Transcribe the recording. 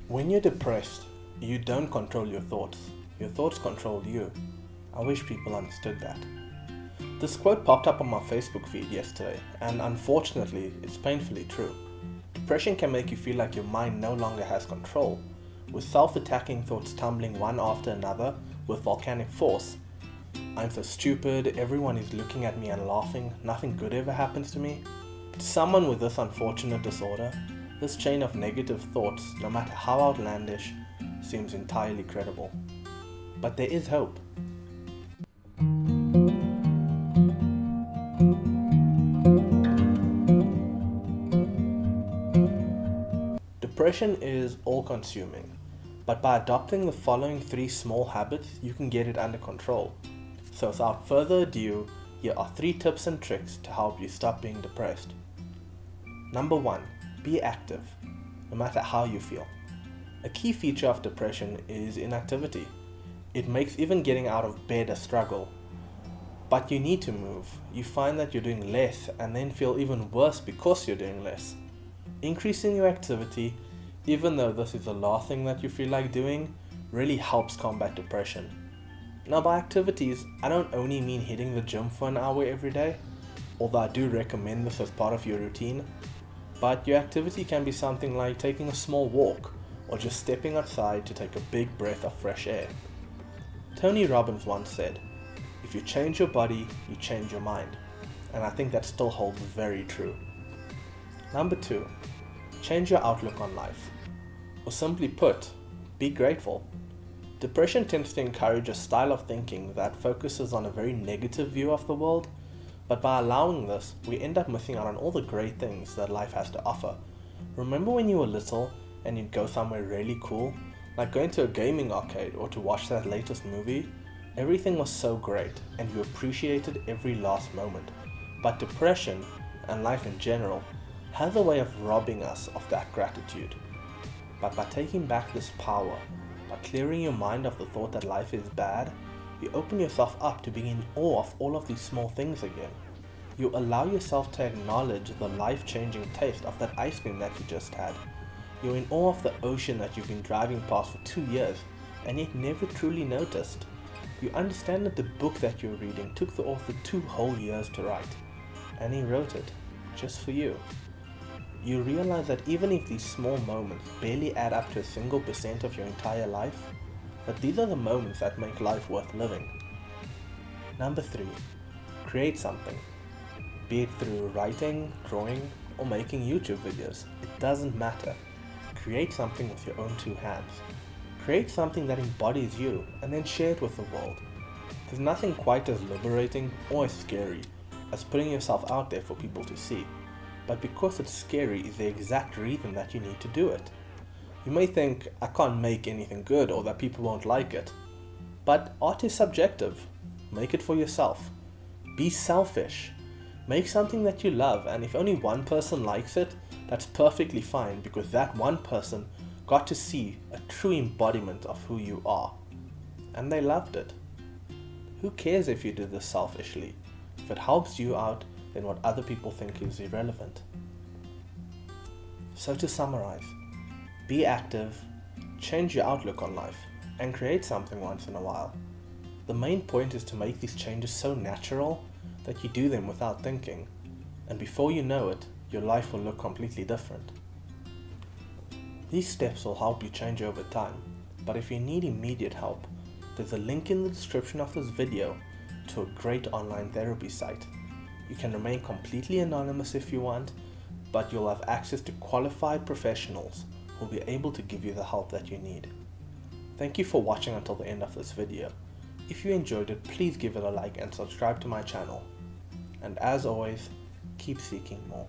When you're depressed, you don't control your thoughts control you. I wish people understood that. This quote popped up on my Facebook feed yesterday, and unfortunately, it's painfully true. Depression can make you feel like your mind no longer has control, with self-attacking thoughts tumbling one after another with volcanic force. I'm so stupid, everyone is looking at me and laughing, nothing good ever happens to me. To someone with this unfortunate disorder, this chain of negative thoughts, no matter how outlandish, seems entirely credible. But there is hope. Depression is all-consuming, but by adopting the following 3 small habits, you can get it under control. So without further ado, here are 3 tips and tricks to help you stop being depressed. Number 1. Be active, no matter how you feel. A key feature of depression is inactivity. It makes even getting out of bed a struggle. But you need to move. You find that you're doing less and then feel even worse because you're doing less. Increasing your activity, even though this is the last thing that you feel like doing, really helps combat depression. Now by activities, I don't only mean hitting the gym for an hour every day, although I do recommend this as part of your routine, but your activity can be something like taking a small walk or just stepping outside to take a big breath of fresh air. Tony Robbins once said, "If you change your body, you change your mind," and I think that still holds very true. Number 2, change your outlook on life. Or simply put, be grateful. Depression tends to encourage a style of thinking that focuses on a very negative view of the world, but by allowing this, we end up missing out on all the great things that life has to offer. Remember when you were little and you'd go somewhere really cool, like going to a gaming arcade or to watch that latest movie? Everything was so great and you appreciated every last moment. But depression, and life in general, has a way of robbing us of that gratitude. But by taking back this power, by clearing your mind of the thought that life is bad, you open yourself up to being in awe of all of these small things again. You allow yourself to acknowledge the life-changing taste of that ice cream that you just had. You're in awe of the ocean that you've been driving past for 2 years and yet never truly noticed. You understand that the book that you're reading took the author 2 whole years to write, and he wrote it just for you. You realize that even if these small moments barely add up to a single % of your entire life, that these are the moments that make life worth living. Number 3, create something. Be it through writing, drawing, or making YouTube videos, it doesn't matter. Create something with your own 2 hands. Create something that embodies you and then share it with the world. There's nothing quite as liberating or as scary as putting yourself out there for people to see. But because it's scary is the exact reason that you need to do it. You may think, I can't make anything good or that people won't like it. But art is subjective. Make it for yourself. Be selfish. Make something that you love, and if only one person likes it, that's perfectly fine because that one person got to see a true embodiment of who you are. And they loved it. Who cares if you do this selfishly? If it helps you out, then what other people think is irrelevant. So to summarize, be active, change your outlook on life, and create something once in a while. The main point is to make these changes so natural that you do them without thinking, and before you know it, your life will look completely different. These steps will help you change over time, but if you need immediate help, there's a link in the description of this video to a great online therapy site. You can remain completely anonymous if you want, but you'll have access to qualified professionals who will be able to give you the help that you need. Thank you for watching until the end of this video. If you enjoyed it, please give it a like and subscribe to my channel. And as always, keep seeking more.